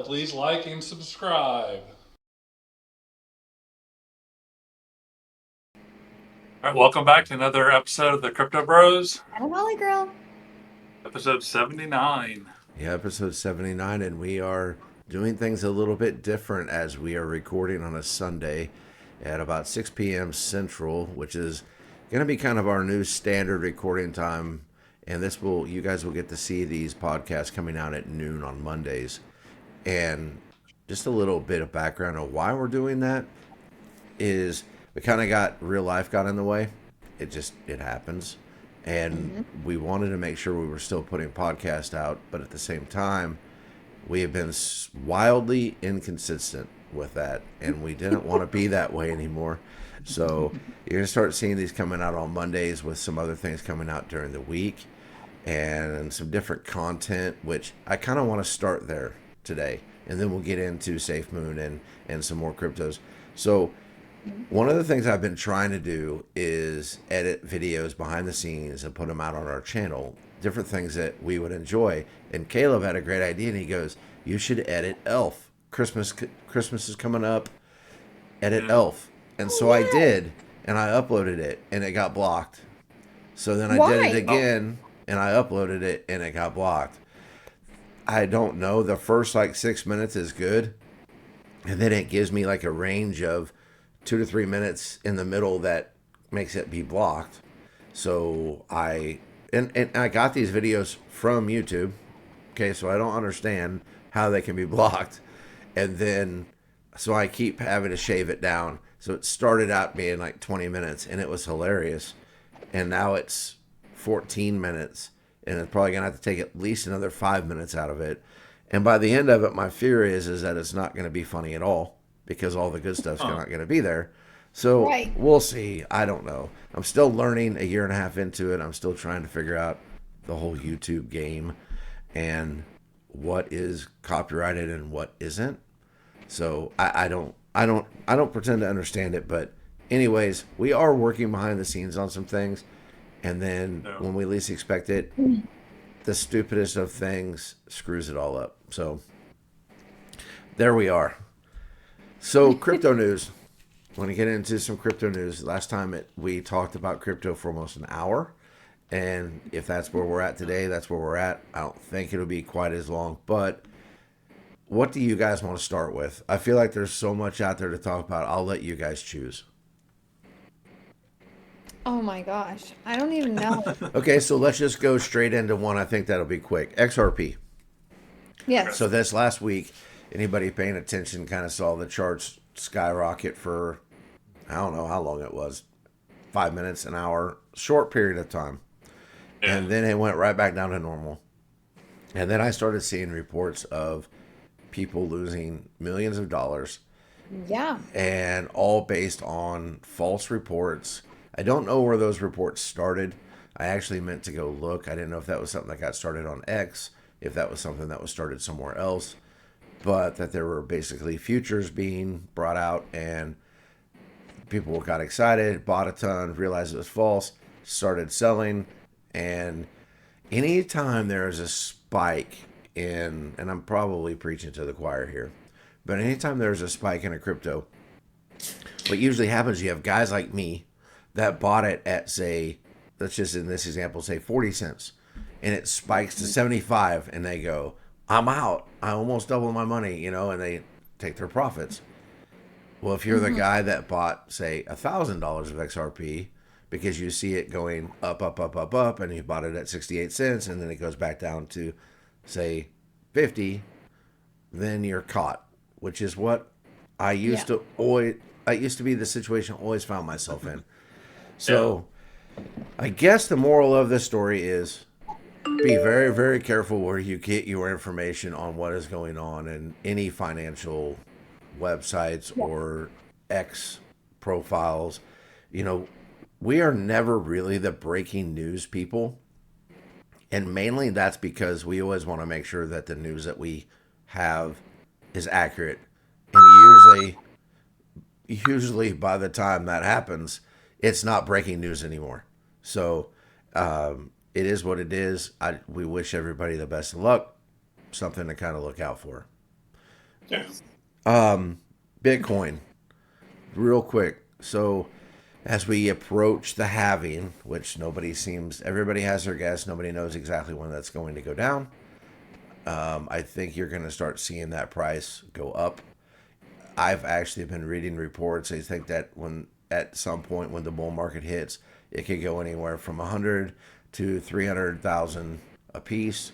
please like and subscribe. All right, welcome back to another episode of the Crypto Bros, I'm a Holly girl. episode 79. Yeah, episode 79, and we are doing things a little bit different as we are recording on a Sunday at about 6 p.m. Central, which is going to be kind of our new standard recording time. And you guys will get to see these podcasts coming out at noon on Mondays. And just a little bit of background on why we're doing that is we kind of real life got in the way. It happens. And we wanted to make sure we were still putting podcasts out, but at the same time, we have been wildly inconsistent with that, and we didn't want to be that way anymore. So you're gonna start seeing these coming out on Mondays with some other things coming out during the week and some different content, which I kind of want to start there today, and then we'll get into Safemoon and some more cryptos. So one of the things I've been trying to do is edit videos behind the scenes and put them out on our channel, different things that we would enjoy. And Caleb had a great idea, and he goes, "You should edit Elf. Christmas is coming up. Edit Elf." And so I did, and I uploaded it, and it got blocked. So then I did it again, and I uploaded it, and it got blocked. I don't know. The first like 6 minutes is good, and then it gives me like a range of 2 to 3 minutes in the middle that makes it be blocked. So I got these videos from YouTube. Okay, so I don't understand how they can be blocked. And then so I keep having to shave it down. So it started out being like 20 minutes and it was hilarious. And now it's 14 minutes and it's probably going to have to take at least another 5 minutes out of it. And by the end of it, my fear is that it's not going to be funny at all, because all the good stuff's not going to be there. So We'll see. I don't know. I'm still learning, a year and a half into it. I'm still trying to figure out the whole YouTube game and what is copyrighted and what isn't. So I don't pretend to understand it. But anyways, we are working behind the scenes on some things, and then when we least expect it, the stupidest of things screws it all up. So there we are. So crypto news. I want to get into some crypto news. Last time we talked about crypto for almost an hour. And if that's where we're at today, that's where we're at. I don't think it'll be quite as long. But what do you guys want to start with? I feel like there's so much out there to talk about. I'll let you guys choose. Oh my gosh. I don't even know. Okay, so let's just go straight into one. I think that'll be quick. XRP. Yes. So this last week, anybody paying attention kind of saw the charts skyrocket for, I don't know how long it was, 5 minutes, an hour, short period of time. And then it went right back down to normal. And then I started seeing reports of people losing millions of dollars. Yeah. And all based on false reports. I don't know where those reports started. I actually meant to go look. I didn't know if that was something that got started on X, if that was something that was started somewhere else. But that there were basically futures being brought out, and people got excited, bought a ton, realized it was false, started selling. And anytime there's a spike in, and I'm probably preaching to the choir here, but anytime there's a spike in a crypto, what usually happens, you have guys like me that bought it at, say, let's just in this example say 40 cents, and it spikes to 75, and they go, "I'm out. I almost doubled my money," and they take their profits. Well, if you're the guy that bought, say, $1,000 of XRP because you see it going up, up, up, up, up, and you bought it at 68 cents, and then it goes back down to, say, 50, then you're caught, which is what I used to always, I used to be the situation I always found myself in. So I guess the moral of this story is be very, very careful where you get your information on what is going on in any financial websites or X profiles. We are never really the breaking news people. And mainly that's because we always want to make sure that the news that we have is accurate. And usually by the time that happens, it's not breaking news anymore. So it is what it is. We wish everybody the best of luck. Something to kind of look out for. Yes. Bitcoin, real quick. So, as we approach the halving, which everybody has their guess, nobody knows exactly when that's going to go down. I think you're going to start seeing that price go up. I've actually been reading reports. They think that at some point when the bull market hits, it could go anywhere from 100 to 300,000 a piece.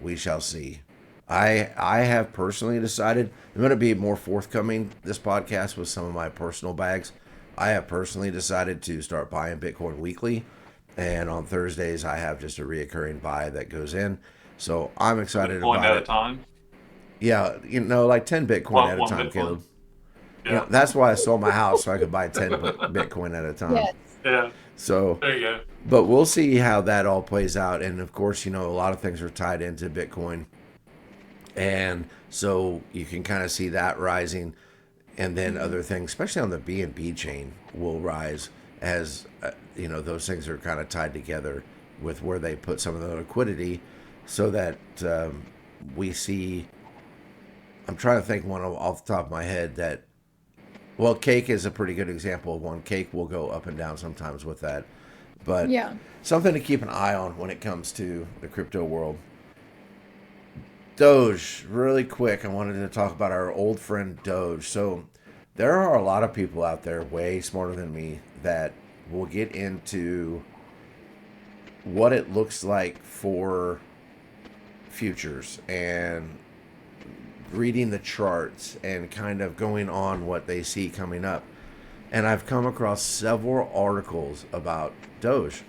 We shall see. I have personally decided I'm going to be more forthcoming this podcast with some of my personal bags. I have personally decided to start buying Bitcoin weekly, and on Thursdays I have just a reoccurring buy that goes in. So I'm excited Bitcoin about at a it. time. Yeah, like 10 Bitcoin at a One time, Bitcoin. Caleb. Yeah. That's why I sold my house so I could buy 10 Bitcoin at a time. Yes. Yeah. So, There you go. but we'll see how that all plays out. And of course, a lot of things are tied into Bitcoin. And so you can kind of see that rising. And then other things, especially on the BNB chain, will rise as, those things are kind of tied together with where they put some of the liquidity so that we see. I'm trying to think one off the top of my head that, well, Cake is a pretty good example of one. Cake will go up and down sometimes with that. But Yeah. something to keep an eye on when it comes to the crypto world. Doge, really quick, I wanted to talk about our old friend Doge. So there are a lot of people out there way smarter than me that will get into what it looks like for futures and reading the charts and kind of going on what they see coming up. And I've come across several articles about Doge.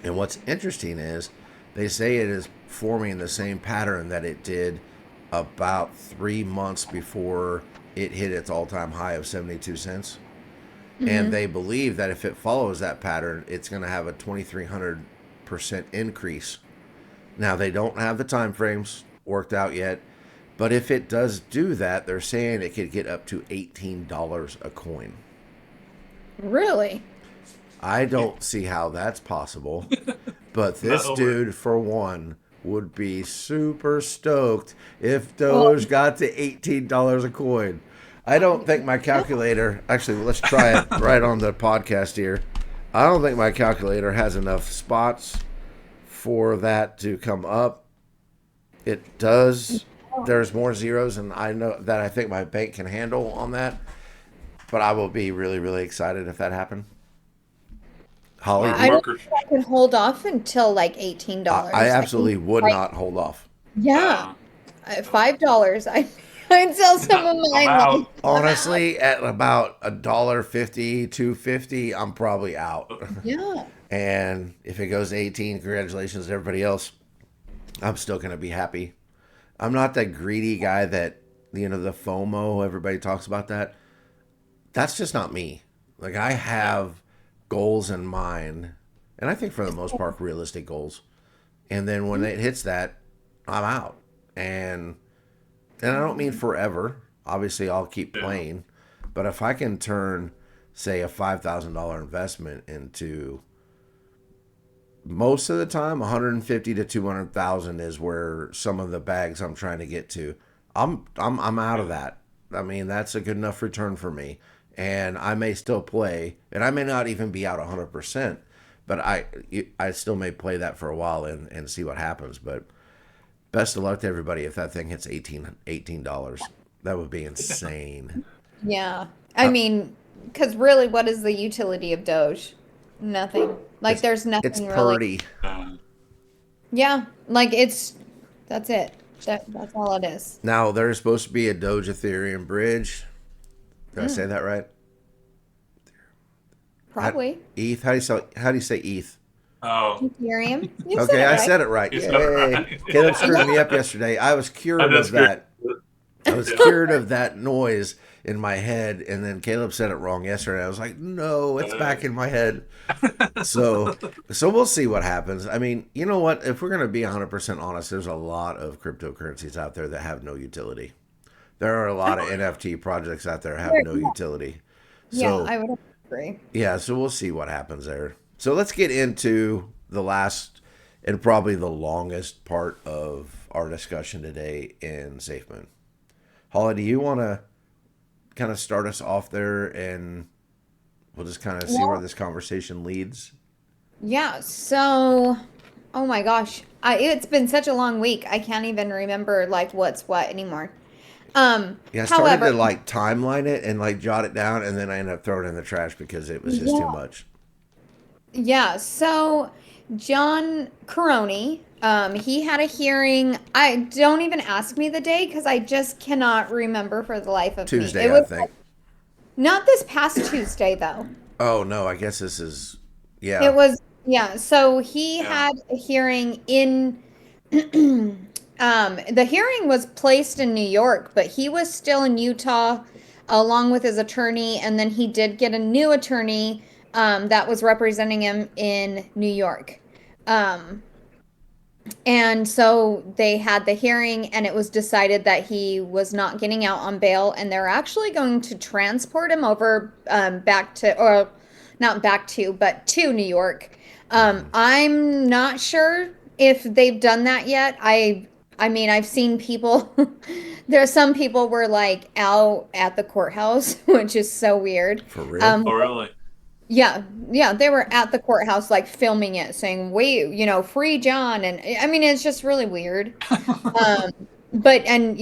And what's interesting is they say it is forming the same pattern that it did about 3 months before it hit its all-time high of 72 cents. And they believe that if it follows that pattern, it's going to have a 2,300% increase. Now, they don't have the time frames worked out yet, but if it does do that, they're saying it could get up to $18 a coin. Really? I don't see how that's possible, but this No. dude, for one, would be super stoked if Doge got to $18 a coin. I don't think my calculator, actually, let's try it right on the podcast here. I don't think my calculator has enough spots for that to come up. It does. There's more zeros, and I know that I think my bank can handle on that. But I will be really, really excited if that happened. Holly, Our I don't brokerage. think I can hold off until like $18. I absolutely think, would like, not hold off. Yeah. $5. I'd sell some of I'm mine. out. Like, Honestly, at about $1.50, $2.50, I'm probably out. yeah. And if it goes to 18, congratulations to everybody else. I'm still gonna be happy. I'm not that greedy guy that the FOMO. Everybody talks about that. That's just not me. Like, I have goals in mind, and I think for the most part realistic goals. And then when it hits that, I'm out. And I don't mean forever. Obviously, I'll keep playing. But if I can turn, say, a $5,000 investment into, most of the time, 150 to 200,000 is where some of the bags I'm trying to get to. I'm out of that. I mean, that's a good enough return for me. And I may still play, and I may not even be out 100%, but I still may play that for a while and see what happens. But best of luck to everybody if that thing hits $18. That would be insane. Yeah. I mean, because really, what is the utility of Doge? Nothing. Like, there's nothing It's really. purdy. Yeah. Like, that's it. That's all it is. Now, there's supposed to be a Doge Ethereum bridge. Did I say that right? Probably. ETH? How do you say ETH? Oh, Ethereum. You Okay, said it I right. said it right. You Yay. said it right. Caleb screwed me up yesterday. I was cured That's of that. great. I was cured of that noise in my head, and then Caleb said it wrong yesterday. I was like, no, it's back in my head. So we'll see what happens. I mean, you know what? If we're going to be 100% honest, there's a lot of cryptocurrencies out there that have no utility. There are a lot of NFT projects out there that have no utility. Yeah, So I would agree. yeah, so we'll see what happens there. So let's get into the last and probably the longest part of our discussion today in Safemoon. Holly, do you want to kind of start us off there, and we'll just kind of see where Well, this conversation leads? yeah. So, oh my gosh, it's been such a long week. I can't even remember like what's what anymore. Yeah, I started However, to like timeline it and like jot it down, and then I ended up throwing it in the trash because it was just too yeah, much. yeah. So, John Caroni, he had a hearing. I don't even ask me the day because I just cannot remember for the life of me. It Tuesday, I was think. not this past Tuesday though. Oh no, I guess this is, It yeah, was, yeah. So he Yeah. had a hearing in, the hearing was placed in New York, but he was still in Utah along with his attorney. And then he did get a new attorney, that was representing him in New York. Um, and so they had the hearing, and it was decided that he was not getting out on bail, and they're actually going to transport him over, back to, or not back to, but to New York. I'm not sure if they've done that yet. I mean, I've seen people. There are some people were like out at the courthouse, which is so weird. for real. Um, Oh, really? yeah, yeah, they were at the courthouse like filming it, saying, "Wait, free John." And I mean, it's just really weird. Um, but and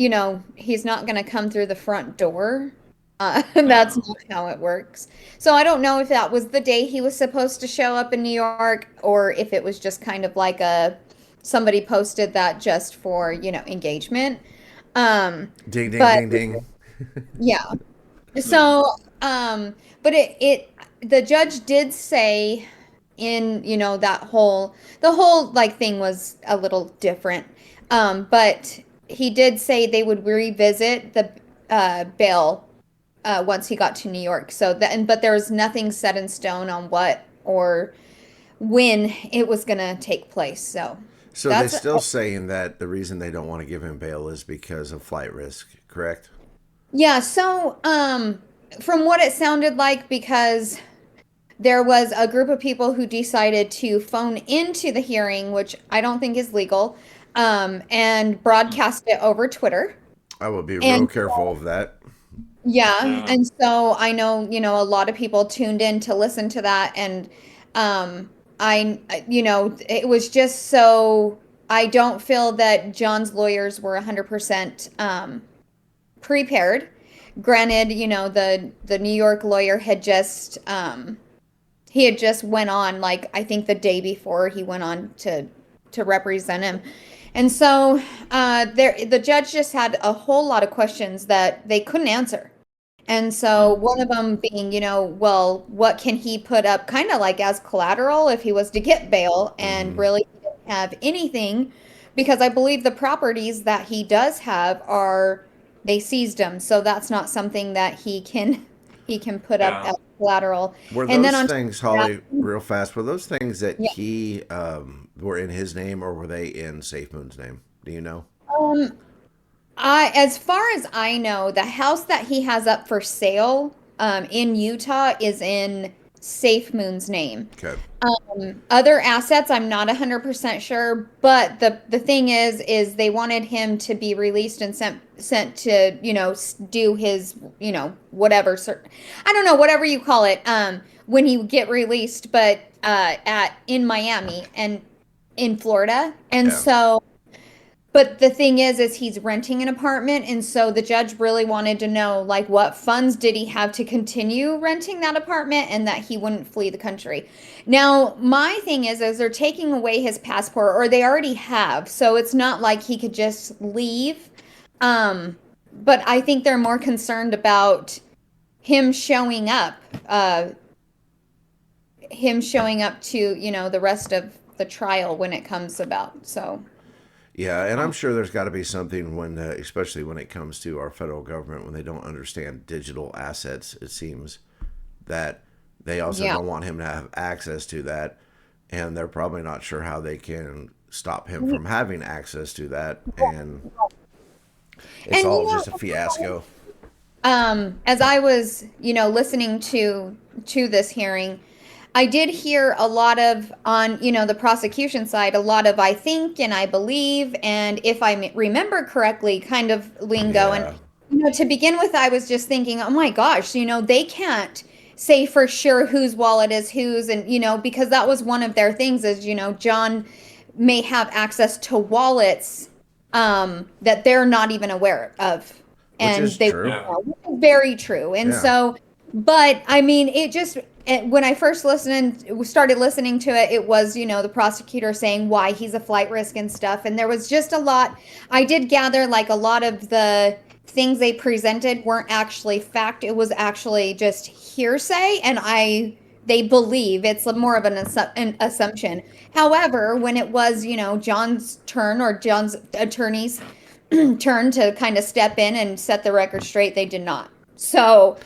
he's not going to come through the front door. That's No. not how it works. So I don't know if that was the day he was supposed to show up in New York, or if it was just kind of like a somebody posted that just for, engagement. Ding, ding, But ding, ding. yeah. Yeah. So, but the judge did say in, the whole like thing was a little different. But he did say they would revisit the bail once he got to New York. So but there was nothing set in stone on what or when it was gonna take place. So So they're that's still saying that the reason they don't want to give him bail is because of flight risk, correct? yeah. So from what it sounded like, because there was a group of people who decided to phone into the hearing, which I don't think is legal, and broadcast it over Twitter. I will be real And careful of that. yeah, Yeah. and so I know, a lot of people tuned in to listen to that, and it was just so I don't feel that John's lawyers were 100% prepared. Granted, the New York lawyer had just he had just went on, like, I think the day before he went on to represent him. And so the judge just had a whole lot of questions that they couldn't answer. And so one of them being, well, what can he put up kind of like as collateral if he was to get bail, and Hmm. really he didn't have anything, because I believe the properties that he does have are, they seized them. So that's not something that he can put up Yeah. as collateral. Were And then those on top things, of that, Holly, real fast, were those things that yeah. he were in his name, or were they in Safemoon's name? Do you know? Um, as far as I know, the house that he has up for sale, in Utah is in Safemoon's name. Okay. Other assets, I'm not 100% sure, but the thing is they wanted him to be released and sent to, do his, whatever, I don't know, whatever you call it, when he get released, but at in Miami and in Florida. And Yeah. so, but the thing is he's renting an apartment, and so the judge really wanted to know, like, what funds did he have to continue renting that apartment, and that he wouldn't flee the country. Now, my thing is they're taking away his passport, or they already have, so it's not like he could just leave. But I think they're more concerned about him showing up, uh, to, the rest of the trial when it comes about. So, Yeah, and I'm sure there's got to be something when, especially when it comes to our federal government, when they don't understand digital assets, it seems that they also yeah. don't want him to have access to that, and they're probably not sure how they can stop him And from having access to that, and it's you all know, just a fiasco. as I was, listening to this hearing, I did hear a lot of, on, the prosecution side, a lot of "I think" and "I believe" and "if I remember correctly" kind of lingo. And Yeah. To begin with, I was just thinking, oh my gosh, they can't say for sure whose wallet is whose, and because that was one of their things is, John may have access to wallets that they're not even aware of, Which and is they true. which is very true. And Yeah. so, but I mean, when I first started listening to it, it was, the prosecutor saying why he's a flight risk and stuff. And there was just a lot. I did gather like a lot of the things they presented weren't actually fact. It was actually just hearsay. And they believe it's more of an assumption. However, when it was, John's turn or John's attorney's turn to kind of step in and set the record straight, they did not. So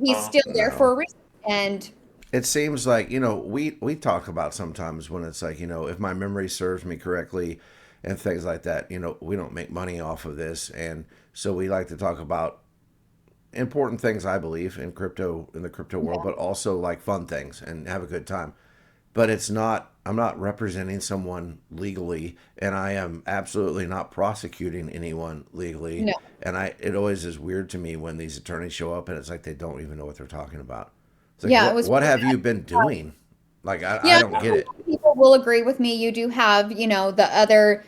he's still there No. for a reason. And It seems like, we talk about sometimes when it's like, if my memory serves me correctly and things like that, we don't make money off of this. And so we like to talk about important things, I believe, in the crypto world, but also like fun things and have a good time. But I'm not representing someone legally, and I am absolutely not prosecuting anyone legally. no, And it always is weird to me when these attorneys show up and it's like they don't even know what they're talking about. It's like, yeah, it was what really have bad. you been doing? Like, I Yeah, don't get it. people will agree with me. You do have, the other,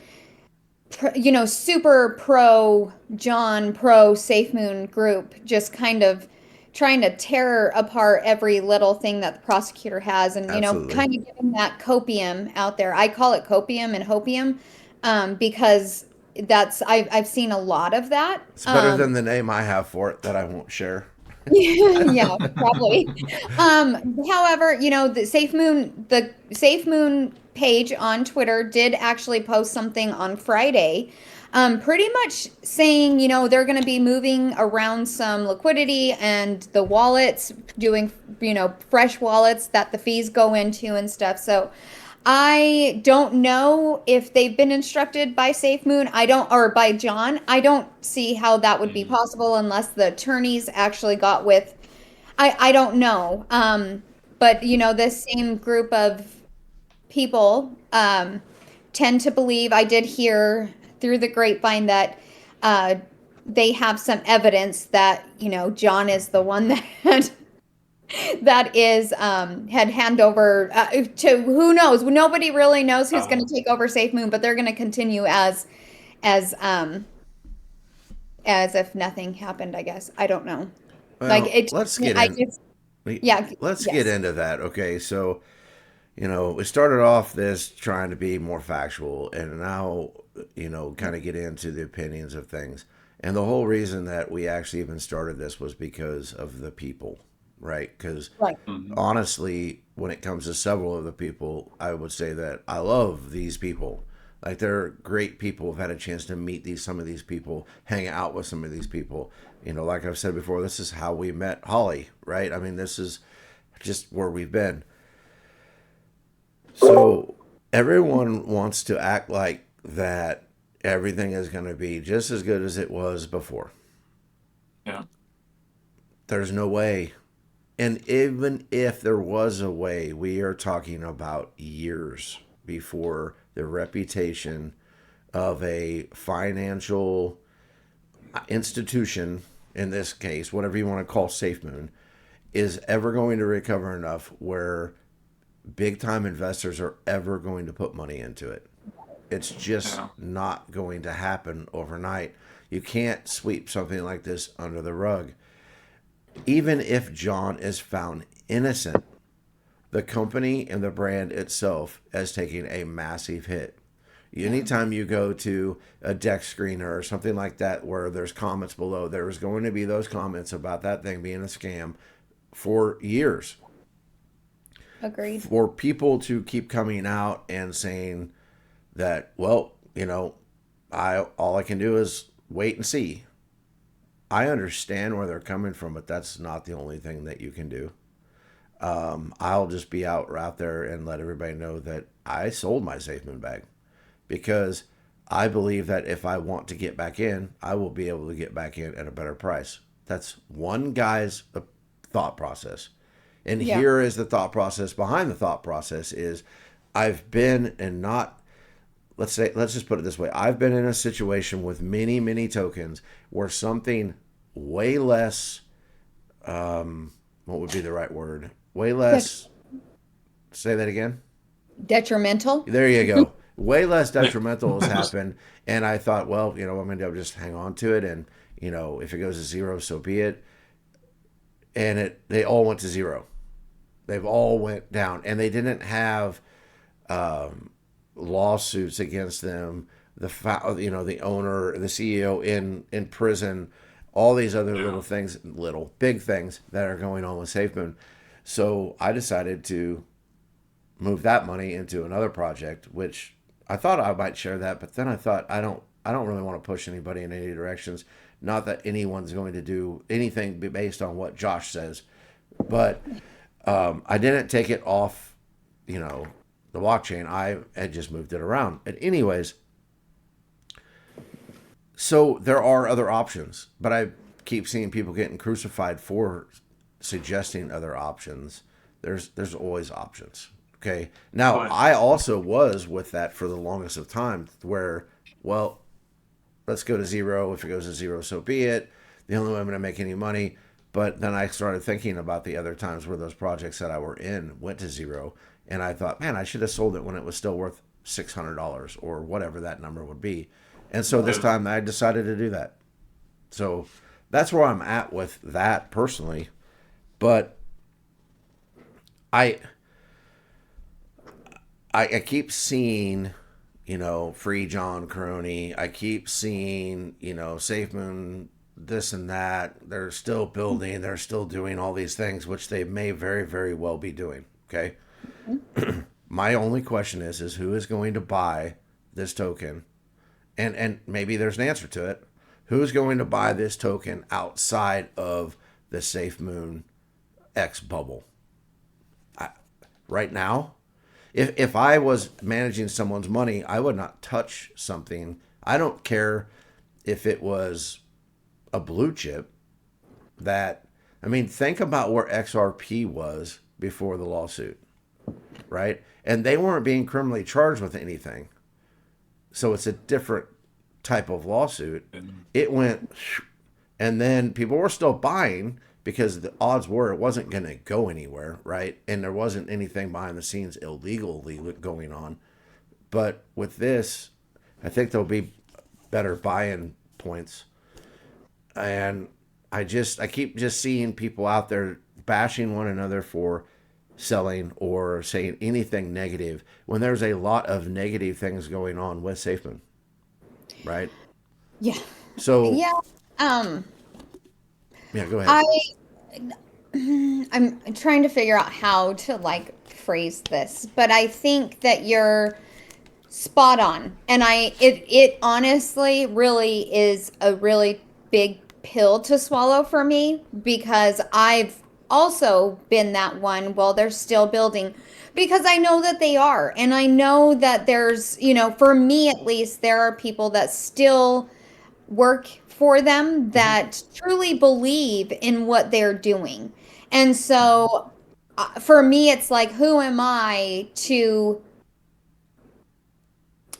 super pro John, pro Safemoon group just kind of trying to tear apart every little thing that the prosecutor has and, Absolutely. kind of giving that copium out there. I call it copium and hopium because I've seen a lot of that. It's better than the name I have for it that I won't share. Yeah, probably. However, the Safe Moon page on Twitter did actually post something on Friday, pretty much saying, they're going to be moving around some liquidity and the wallets, doing, fresh wallets that the fees go into and stuff. So I don't know if they've been instructed by SafeMoon. Or by John. I don't see how that would be possible unless the attorneys actually got with. I don't know. But this same group of people tend to believe. I did hear through the grapevine that uh, they have some evidence that John is the one that that is had hand over to who knows. Nobody really knows who's going Uh, to take over Safe Moon, but they're going to continue as as if nothing happened. I guess I don't know. Like Well, it. let's get I in. just yeah. Let's get Yes. into that. Okay, so we started off this trying to be more factual, and now kind of get into the opinions of things. And the whole reason that we actually even started this was because of the people, right? Because Right. mhm. honestly, when it comes to several of the people, I would say that I love these people. Like they're great people. I've had a chance to meet some of these people, hang out with some of these people. Like I've said before, this is how we met Holly, right? I mean, this is just where we've been. So everyone wants to act like that everything is going to be just as good as it was before. Yeah. There's no way. And even if there was a way, we are talking about years before the reputation of a financial institution, in this case, whatever you want to call SafeMoon, is ever going to recover enough where big time investors are ever going to put money into it. It's just Yeah. not going to happen overnight. You can't sweep something like this under the rug. Even if John is found innocent, the company and the brand itself is taking a massive hit. Anytime you go to a deck screener or something like that where there's comments below, there's going to be those comments about that thing being a scam for years. Agreed. For people to keep coming out and saying that, well, I all I can do is wait and see. I understand where they're coming from, but that's not the only thing that you can do. I'll just be out there and let everybody know that I sold my SafeMoon bag because I believe that if I want to get back in, I will be able to get back in at a better price. That's one guy's thought process. And Yeah. here is the thought process behind the thought process is I've been and not let's just put it this way. I've been in a situation with many, many tokens where something way less. What would be the right word? Way less. Say that again. Detrimental. There you go. Way less detrimental has happened, and I thought, well, I'm going to just hang on to it, and if it goes to zero, so be it. And they all went to zero. They've all went down, and they didn't have lawsuits against them. The owner, the CEO in prison, all these other little things, big things that are going on with Safemoon. So I decided to move that money into another project, which I thought I might share that, but then I thought I don't really want to push anybody in any directions. Not that anyone's going to do anything based on what Josh says, but I didn't take it off, the blockchain. I had just moved it around. And anyways, so there are other options, but I keep seeing people getting crucified for suggesting other options. There's always options. Okay. Now, I also was with that for the longest of time where, well, let's go to zero. If it goes to zero, so be it. The only way I'm going to make any money. But then I started thinking about the other times where those projects that I were in went to zero. And I thought, man, I should have sold it when it was still worth $600 or whatever that number would be. And so this time I decided to do that. So that's where I'm at with that personally. But I keep seeing, free John Crony. I keep seeing, Safemoon, this and that. They're still building. They're still doing all these things, which they may very, very well be doing. Okay. My only question is who is going to buy this token? And maybe there's an answer to it. Who's going to buy this token outside of the Safemoon X bubble? Right now, if I was managing someone's money, I would not touch something. I don't care if it was a blue chip think about where XRP was before the lawsuit, right? And they weren't being criminally charged with anything. So it's a different type of lawsuit. It went, and then people were still buying because the odds were it wasn't going to go anywhere, right? And there wasn't anything behind the scenes illegally going on. But with this, I think there'll be better buy-in points. And I keep just seeing people out there bashing one another for selling or saying anything negative when there's a lot of negative things going on with Safemoon, right? Yeah. So Yeah. Yeah, go ahead. I'm trying to figure out how to phrase this, but I think that you're spot on. And it honestly really is a really big pill to swallow for me because I've also been that one. Well, they're still building because I know that they are. And I know that there's, for me at least, there are people that still work for them that truly believe in what they're doing. And so for me, it's like, who am I to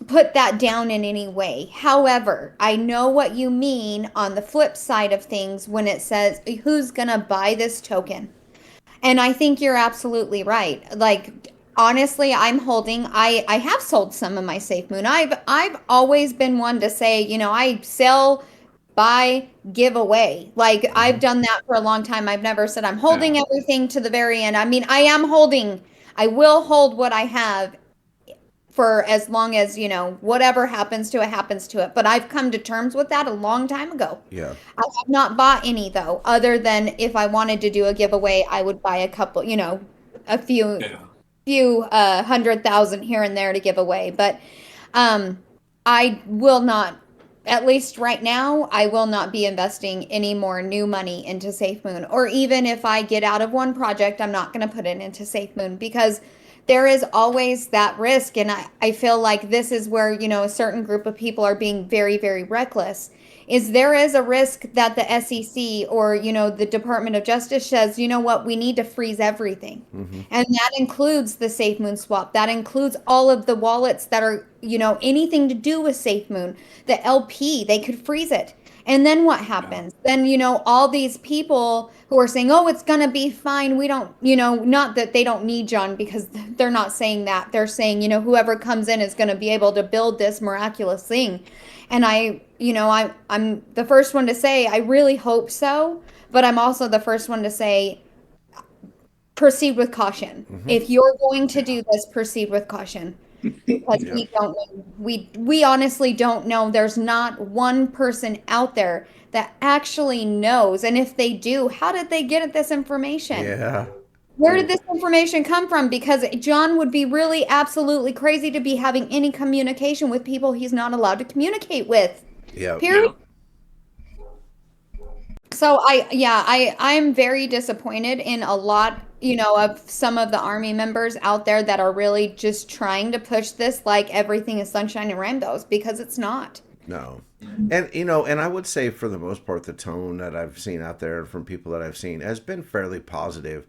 put that down in any way? However, I know what you mean on the flip side of things when it says, who's going to buy this token? And I think you're absolutely right. Honestly, I have sold some of my Safemoon. I've always been one to say, I sell, buy, give away. I've done that for a long time. I've never said I'm holding everything to the very end. I will hold what I have for as long as, whatever happens to it. But I've come to terms with that a long time ago. Yeah. I have not bought any though, other than if I wanted to do a giveaway, I would buy a couple, a few 100,000 here and there to give away. But I will not, at least right now, I will not be investing any more new money into Safemoon. Or even if I get out of one project, I'm not going to put it into Safemoon because there is always that risk. And I feel like this is where, a certain group of people are being very, very reckless. There is a risk that the SEC or, the Department of Justice says, you know what, we need to freeze everything. And that includes the Safemoon swap. That includes all of the wallets that are, anything to do with Safemoon. The LP, they could freeze it. And then what happens? Then, all these people who are saying, oh, it's going to be fine. We don't, not that they don't need John, because they're not saying that. They're saying, whoever comes in is going to be able to build this miraculous thing. And I'm the first one to say, I really hope so. But I'm also the first one to say, proceed with caution. If you're going to do this, proceed with caution, because Yeah. we don't know. We honestly don't know. There's not one person out there that actually knows. And if they do, how did they get at this information? Yeah. Where did this information come from? Because John would be really absolutely crazy to be having any communication with people he's not allowed to communicate with. Yep. Period. Yeah. So I'm very disappointed in a lot, of some of the army members out there that are really just trying to push this like everything is sunshine and rainbows, because it's not. No. And and I would say for the most part the tone that I've seen out there from people that I've seen has been fairly positive.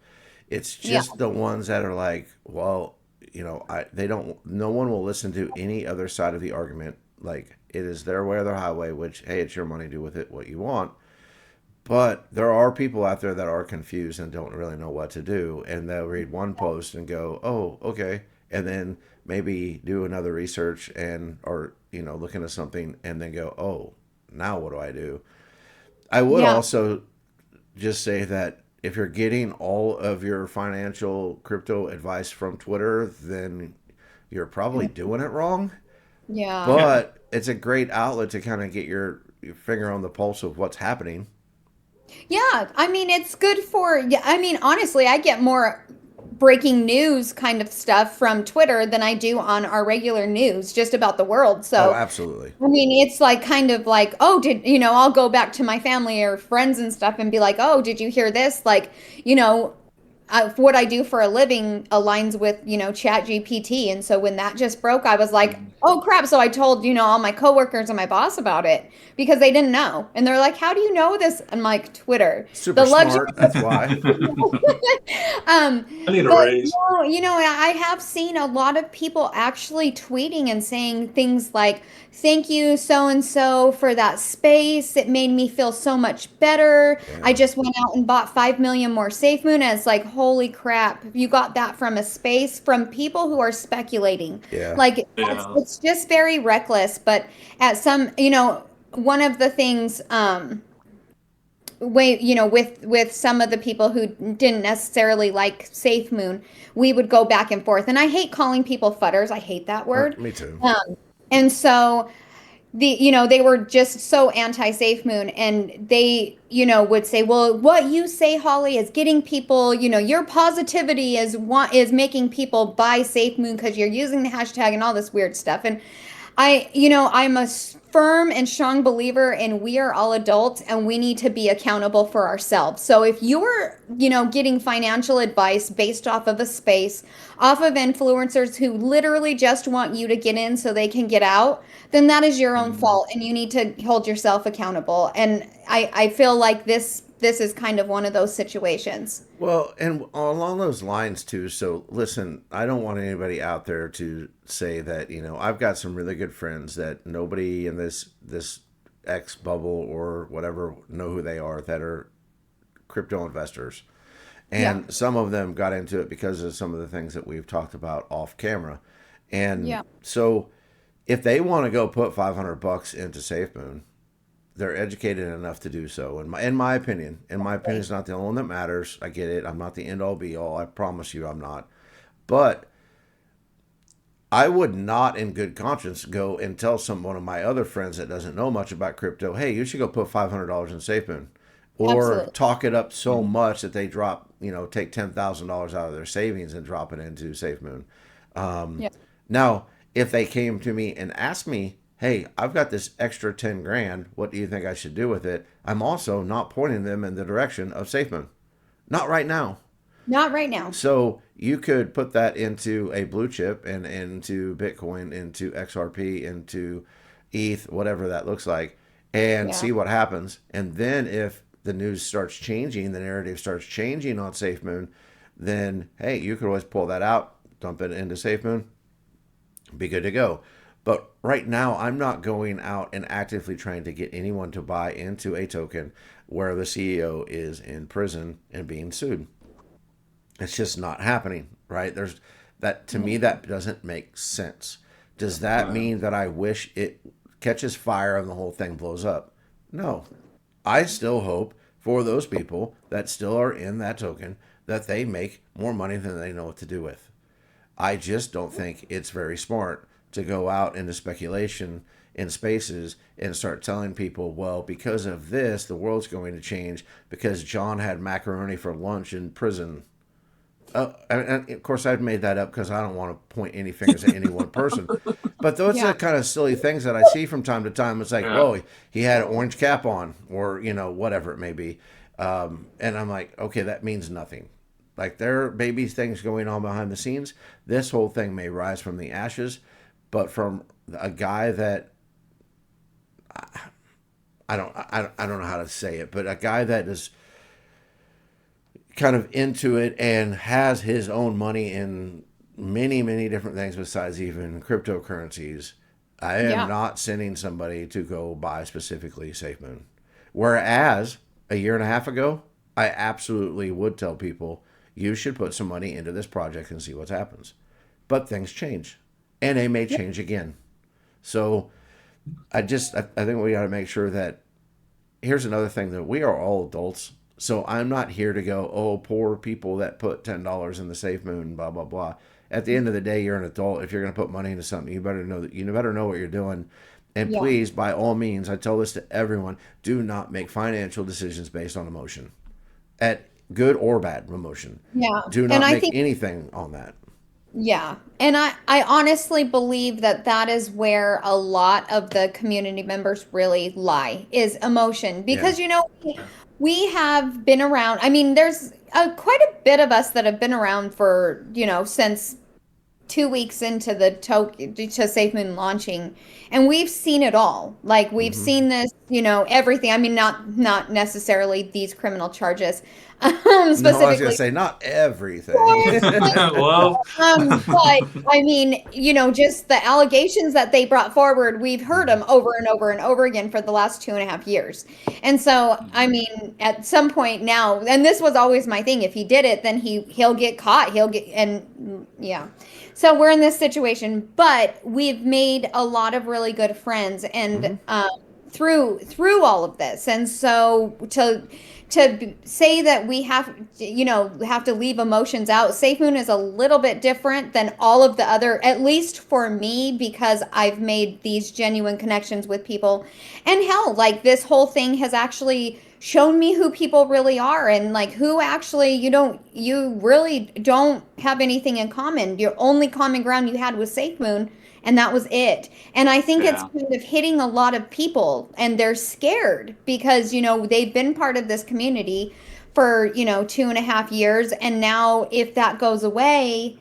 It's Yeah. just the ones that are like, well, they don't no one will listen to any other side of the argument. Like, it is their way or their highway, which, hey, it's your money, do with it what you want. But there are people out there that are confused and don't really know what to do. And they'll read one post and go, oh, okay. And then maybe do another research or look into something and then go, oh, now what do I do? I would Yeah. also just say that if you're getting all of your financial crypto advice from Twitter, then you're probably doing it wrong. Yeah. But it's a great outlet to kind of get your finger on the pulse of what's happening. Yeah, I mean, it's good for, yeah, I mean, honestly, I get more breaking news kind of stuff from Twitter than I do on our regular news just about the world. Oh, So, absolutely. I mean, it's like kind of like, oh, I'll go back to my family or friends and stuff and be like, oh, did you hear this? Like, you know, what I do for a living aligns with, Chat GPT. And so when that just broke, I was like, oh crap. So I told, all my coworkers and my boss about it because they didn't know. And they're like, how do you know this? I'm like, Twitter. Super The luxury. smart. That's why. um, I need a but raise. no, I have seen a lot of people actually tweeting and saying things like, thank you so and so for that space. It made me feel so much better. I Yeah. just went out and bought 5 million more Safemoon. And it's like, holy crap, you got that from a space from people who are speculating. Yeah. Like, Yeah. it's just very reckless. But at some, one of the things, with some of the people who didn't necessarily like Safemoon, we would go back and forth. And I hate calling people fudders. I hate that word. Me too. And so they were just so anti Safe Moon, and they would say, well, what you say, Holly, is getting people, your positivity is making people buy Safe Moon because you're using the hashtag and all this weird stuff. And I'm a firm and strong believer in we are all adults and we need to be accountable for ourselves. So if you're, getting financial advice based off of a space, off of influencers who literally just want you to get in so they can get out, then that is your own fault and you need to hold yourself accountable. And I feel like this is kind of one of those situations. Well, and along those lines too. So listen, I don't want anybody out there to say that, I've got some really good friends that nobody in this X bubble or whatever know who they are, that are crypto investors. Yeah. And some of them got into it because of some of the things that we've talked about off camera. And Yeah. so if they want to go put $500 into SafeMoon, they're educated enough to do so. In my opinion, is not the only one that matters. I get it. I'm not the end all be all. I promise you, I'm not. But I would not, in good conscience, go and tell one of my other friends that doesn't know much about crypto, hey, you should go put $500 in SafeMoon, or Absolutely. talk it up so much that they drop, take $10,000 out of their savings and drop it into SafeMoon. Yeah. Now, if they came to me and asked me, hey, I've got this extra 10 grand, what do you think I should do with it? I'm also not pointing them in the direction of SafeMoon. Not right now. Not right now. So you could put that into a blue chip and into Bitcoin, into XRP, into ETH, whatever that looks like, and Yeah. see what happens. And then if the news starts changing, the narrative starts changing on SafeMoon, then hey, you could always pull that out, dump it into SafeMoon, be good to go. But right now, I'm not going out and actively trying to get anyone to buy into a token where the CEO is in prison and being sued. It's just not happening, right? There's that to me that doesn't make sense. Does that Yeah. mean that I wish it catches fire and the whole thing blows up? No. I still hope for those people that still are in that token that they make more money than they know what to do with. I just don't think it's very smart to go out into speculation in spaces and start telling people, well, because of this, the world's going to change because John had macaroni for lunch in prison. And of course, I've made that up because I don't want to point any fingers at any one person. But those Yeah. are kind of silly things that I see from time to time. It's like, Yeah. whoa, he had an orange cap on, or whatever it may be, and I'm like, okay, that means nothing. Like there may be things going on behind the scenes. This whole thing may rise from the ashes, but from a guy that I don't know how to say it, but a guy that is kind of into it and has his own money in many different things besides even cryptocurrencies. I am Yeah. not sending somebody to go buy specifically Safemoon. Whereas a year and a half ago, I absolutely would tell people you should put some money into this project and see what happens. But things change, and they may change again. So I think we got to make sure that here's another thing that we are all adults. So I'm not here to go, oh, poor people that put $10 in the Safe Moon, blah blah blah. At the end of the day, you're an adult. If you're going to put money into something, you better know what you're doing. And Yeah. please, by all means, I tell this to everyone: do not make financial decisions based on emotion, at good or bad emotion. Yeah. Do And not I make think, anything on that. yeah. And I honestly believe that that is where a lot of the community members really lie is emotion. Yeah. Because, we have been around. I mean, there's quite a bit of us that have been around for, since 2 weeks into the to SafeMoon launching, and we've seen it all. Like we've Mm-hmm. seen this, everything. I mean, not necessarily these criminal charges, No, I was gonna specifically. say not everything. Well, But I mean, just the allegations that they brought forward, we've heard them over and over and over again for the last 2.5 years. And so, I mean, at some point now, and this was always my thing, if he did it, then he'll get caught. And yeah. So we're in this situation, but we've made a lot of really good friends and Mm-hmm. through all of this. And so to say that we have to leave emotions out. SafeMoon is a little bit different than all of the other, at least for me, because I've made these genuine connections with people. And hell, like this whole thing has actually shown me who people really are and like who actually you really don't have anything in common. Your only common ground you had was SafeMoon, and that was it. And I think it's yeah, kind of hitting a lot of people, and they're scared because, they've been part of this community for, 2.5 years. And now, if that goes away,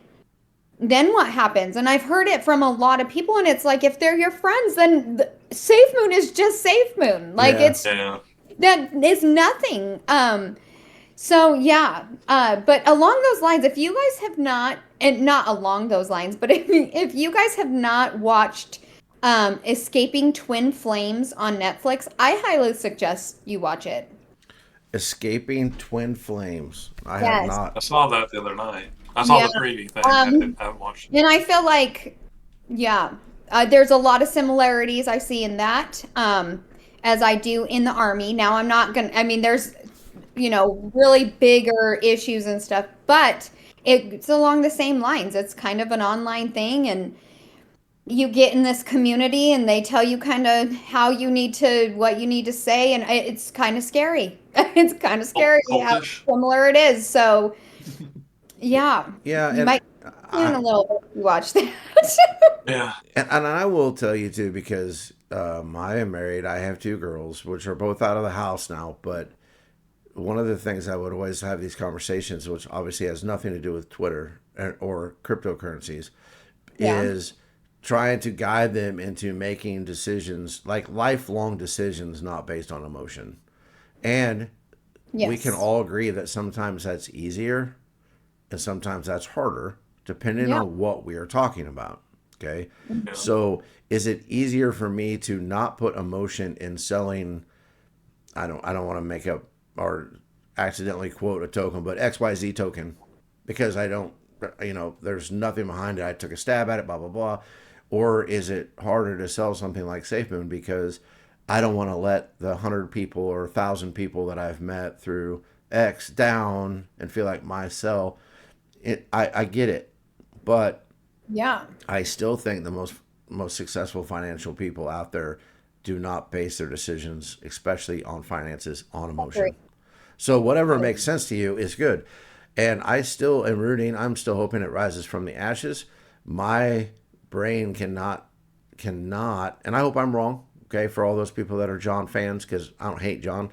then what happens? And I've heard it from a lot of people, and it's like, if they're your friends, then Safe Moon is just Safe Moon. Like, Yeah. yeah. that is nothing. So yeah, but along those lines, if you guys have not, and not along those lines, but if you guys have not watched Escaping Twin Flames on Netflix, I highly suggest you watch it. Escaping Twin Flames. I have Yes. I not. saw that the other night. I saw Yeah. the preview thing. I haven't watched it. And I feel like, yeah, there's a lot of similarities I see in that, as I do in the army. Now, I'm not gonna, I mean, there's, really bigger issues and stuff, but it's along the same lines. It's kind of an online thing, and you get in this community, and they tell you kind of what you need to say, and it's kind of scary. It's kind of scary how Cultish. similar it is. So, yeah, Yeah, you might in I, a little bit if you watch that. Yeah. and I will tell you too because I am married. I have two girls, which are both out of the house now. But one of the things I would always have these conversations, which obviously has nothing to do with Twitter or cryptocurrencies, Yeah. is trying to guide them into making decisions, like lifelong decisions, not based on emotion. And we can Yes. all agree that sometimes that's easier and sometimes that's harder, depending Yeah. on what we are talking about. Okay. Yeah. So is it easier for me to not put emotion in selling? I don't want to make up or accidentally quote a token, but XYZ token, because I don't, there's nothing behind it. I took a stab at it, blah, blah, blah. Or is it harder to sell something like Safemoon because I don't want to let the 100 people or 1,000 people that I've met through X down and feel like my sell? I get it, but Yeah. I still think the most successful financial people out there do not base their decisions, especially on finances, on Agree. emotion. So whatever makes sense to you is good. And I still am rooting. I'm still hoping it rises from the ashes. My brain cannot, and I hope I'm wrong. Okay, for all those people that are John fans, because I don't hate John,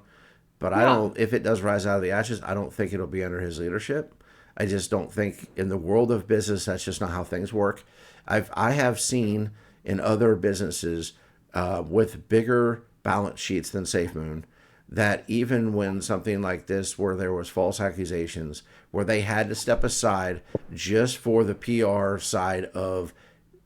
but I Yeah. don't. If it does rise out of the ashes, I don't think it'll be under his leadership. I just don't think in the world of business that's just not how things work. I have seen in other businesses with bigger balance sheets than SafeMoon that even when something like this, where there was false accusations, where they had to step aside just for the PR side of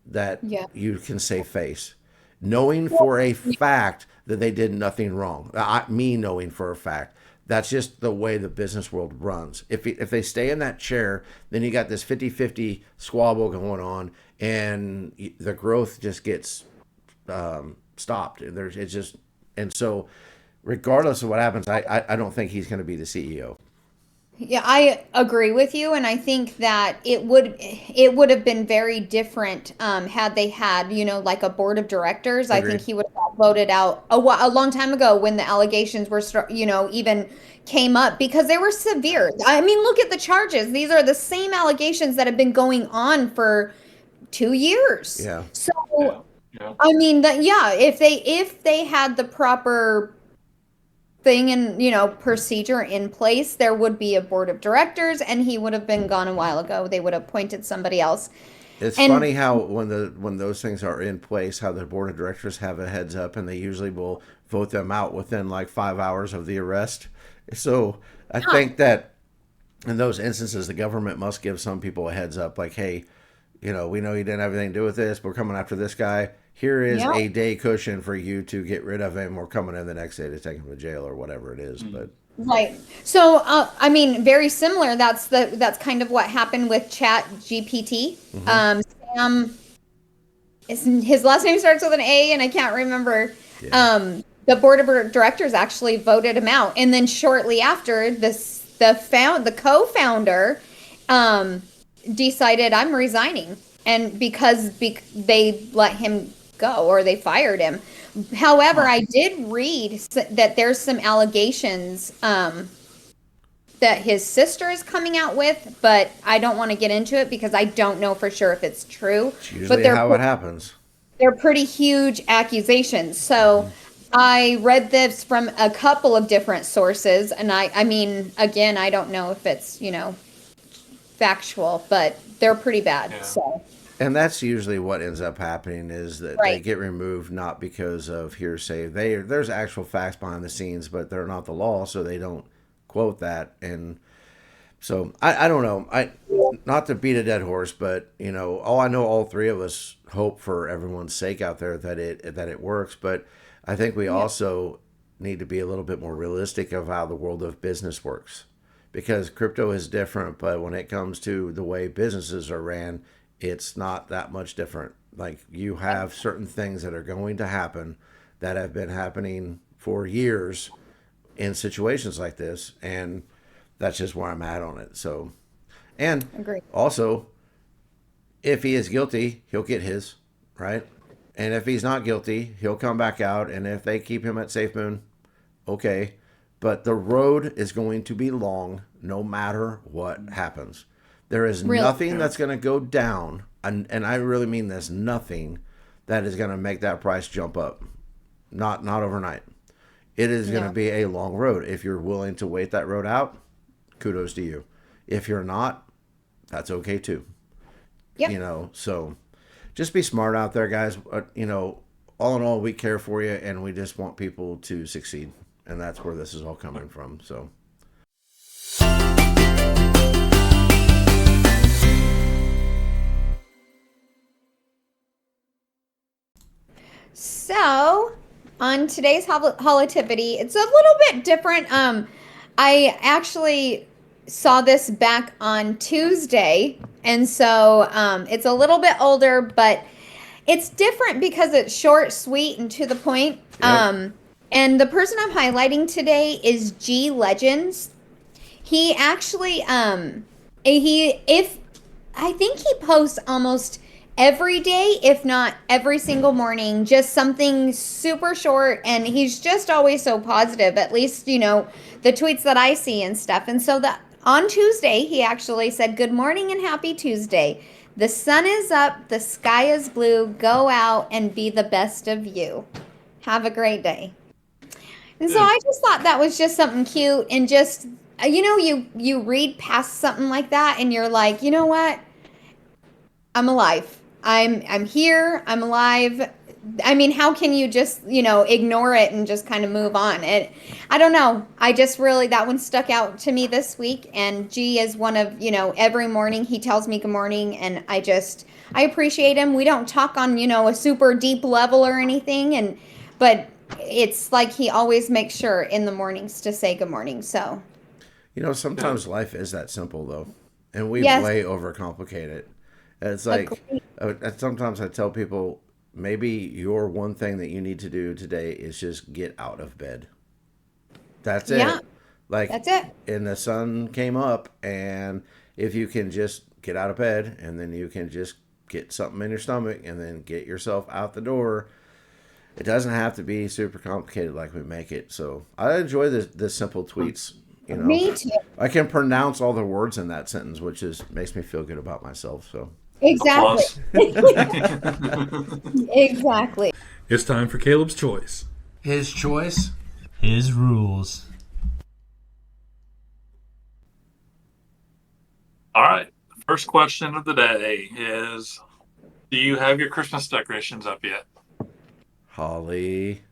that, Yeah. you can save face, knowing for a fact that they did nothing wrong. Me knowing for a fact. That's just the way the business world runs. If they stay in that chair, then you got this 50-50 squabble going on, and the growth just gets stopped. It's just, and so regardless of what happens, I don't think he's going to be the CEO. Yeah, I agree with you, and I think that it would have been very different had they had, like a board of directors. I think Agreed. he would have voted out a long time ago when the allegations were, even came up because they were severe. I mean, look at the charges. These are the same allegations that have been going on for 2 years. Yeah. Yeah. So, Yeah. I mean, yeah, if they had the proper thing and procedure in place, there would be a board of directors, and he would have been gone a while ago. They would have appointed somebody else. It's And funny how when those things are in place, how the board of directors have a heads up, and they usually will vote them out within like 5 hours of the arrest. So I yeah, think that in those instances, the government must give some people a heads up, like, hey, we know you didn't have anything to do with this. We're coming after this guy. Here is yeah, a day cushion for you to get rid of him. We're coming in the next day to take him to jail or whatever it is. But right. So, I mean, very similar. That's kind of what happened with Chat GPT. Sam, his last name starts with an A, and I can't remember. yeah, The board of directors actually voted him out, and then shortly after, the co-founder, decided I'm resigning, and because they let him go or they fired him. However, Huh. I did read that there's some allegations that his sister is coming out with, but I don't want to get into it because I don't know for sure if it's true. it's But usually how it happens. they're pretty huge accusations. So I read this from a couple of different sources, and I mean, again, I don't know if it's, factual, but they're pretty bad. Yeah. So, And that's usually what ends up happening is that they right. get removed not because of hearsay. There's actual facts behind the scenes, but they're not the law, so they don't quote that. And so I don't know. Not to beat a dead horse, but all three of us hope for everyone's sake out there that it works. But I think we Yeah. also need to be a little bit more realistic of how the world of business works, because crypto is different. But when it comes to the way businesses are ran, it's not that much different. Like, you have certain things that are going to happen that have been happening for years in situations like this, and that's just where I'm at on it. So, and Agree. also, if he is guilty, he'll get his, right? And if he's not guilty, he'll come back out. And if they keep him at SafeMoon, okay. But the road is going to be long no matter what happens. There is Really. nothing that's going to go down, and I really mean this, nothing that is going to make that price jump up. Not overnight. It is going to No. be a long road. If you're willing to wait that road out, kudos to you. If you're not, that's okay too. Yep. So just be smart out there, guys. All in all, we care for you, and we just want people to succeed, and that's where this is all coming from. So on today's holotivity, it's a little bit different. I actually saw this back on Tuesday, and so it's a little bit older, but it's different because it's short, sweet, and to the point. Yep. And the person I'm highlighting today is G Legends. He actually he if I think he posts almost every day, if not every single morning, just something super short, and he's just always so positive, at least, the tweets that I see and stuff. And so that on Tuesday, he actually said, "Good morning and happy Tuesday. The sun is up, the sky is blue. Go out and be the best of you. Have a great day." And so I just thought that was just something cute, and just you read past something like that and you're like, "You know what? I'm alive. I'm here. I'm alive." I mean, how can you just, ignore it and just kind of move on? I don't know. I just really, that one stuck out to me this week. And G is one of, every morning he tells me good morning, and I appreciate him. We don't talk on, a super deep level or anything. But it's like he always makes sure in the mornings to say good morning. So, Sometimes life is that simple, though, and we yes, way overcomplicate it. And it's like, agree. sometimes I tell people, maybe your one thing that you need to do today is just get out of bed. That's it. Yeah, Like, that's it. and the sun came up, and if you can just get out of bed, and then you can just get something in your stomach, and then get yourself out the door. It doesn't have to be super complicated like we make it. So I enjoy the simple tweets. Me too. I can pronounce all the words in that sentence, which makes me feel good about myself. So Exactly. Applause. Exactly. It's time for Caleb's choice. his choice. His rules. All right. The first question of the day is, do you have your Christmas decorations up yet? Holly.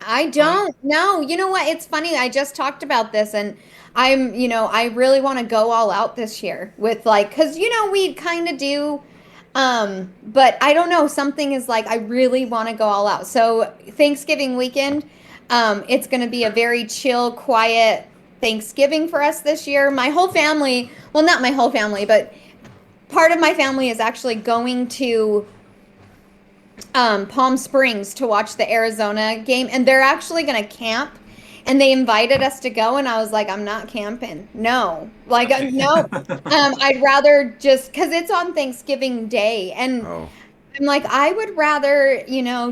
I don't know. You know what? It's funny. I just talked about this, and I really want to go all out this year with, like, because, we kind of do. But I don't know. Something is like, I really want to go all out. So Thanksgiving weekend, it's going to be a very chill, quiet Thanksgiving for us this year. My whole family, well, not my whole family, but part of my family is actually going to Palm Springs to watch the Arizona game, and they're actually going to camp. And they invited us to go, and I was like, "I'm not camping. No, like, no. I'd rather just, because it's on Thanksgiving Day, and Oh, I'm like, I would rather,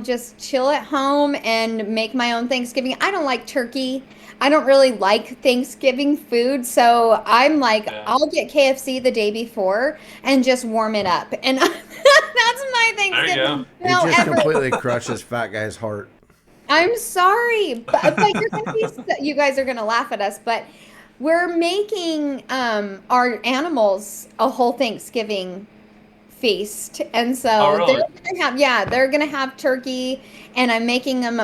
just chill at home and make my own Thanksgiving. I don't like turkey. I don't really like Thanksgiving food. So I'm like, Yeah. I'll get KFC the day before and just warm it up. And that's my There you go. Thanksgiving it meal just ever. completely crushes fat guy's heart. I'm sorry, but you're gonna be, you guys are gonna laugh at us, but we're making our animals a whole Thanksgiving feast, and Oh, so really? they're gonna have turkey, and I'm making them,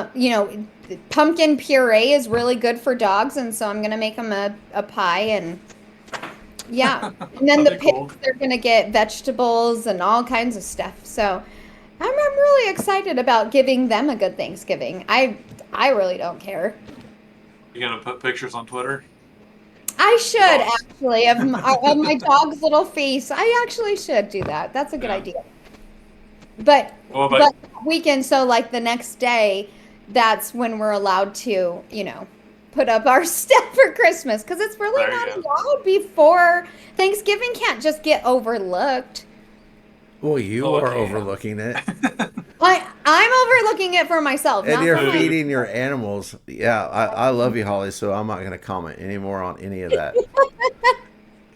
pumpkin puree is really good for dogs, and so I'm gonna make them a pie, and yeah, and then the That'd be cool. pigs, they're gonna get vegetables and all kinds of stuff. So I'm really excited about giving them a good Thanksgiving. I really don't care. You gonna put pictures on Twitter? I should Dogs. actually of my dog's little face. I actually should do that. That's a good Yeah. idea. But What about but weekend, so like the next day, that's when we're allowed to, put up our stuff for Christmas, because it's really There you not go. allowed before Thanksgiving. Can't just get overlooked. Well, you Oh, are okay. overlooking it, I'm overlooking it for myself, and not you're for my. feeding your animals. Yeah, I love you, Holly. So I'm not going to comment anymore on any of that.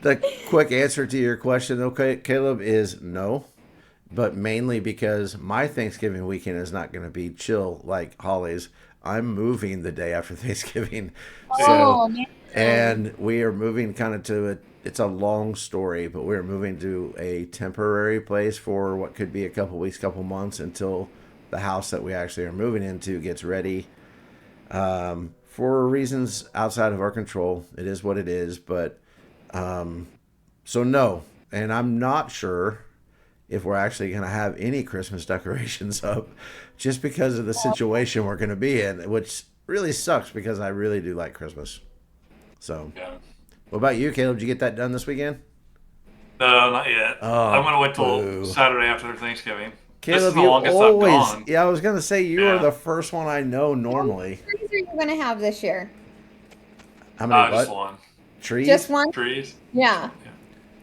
The quick answer to your question, okay, Caleb, is no. But mainly because my Thanksgiving weekend is not going to be chill like Holly's. I'm moving the day after Thanksgiving. So, Oh man. and we are moving kind of to it's a long story, but we're moving to a temporary place for what could be a couple weeks, couple months until the house that we actually are moving into gets ready. For reasons outside of our control, it is what it is. But so no, and I'm not sure if we're actually going to have any Christmas decorations up, just because of the situation we're going to be in, which really sucks because I really do like Christmas. So, Yeah. what about you, Caleb? Did you get that done this weekend? No, not yet. I'm Oh, gonna wait till boo. Saturday after Thanksgiving. This is Caleb, the you longest I've always. gone. Yeah, I was going to say you are Yeah. the first one I know How many normally. trees are you going to have this year? How many Just what? one. Trees? Just one? Trees. Yeah. Yeah.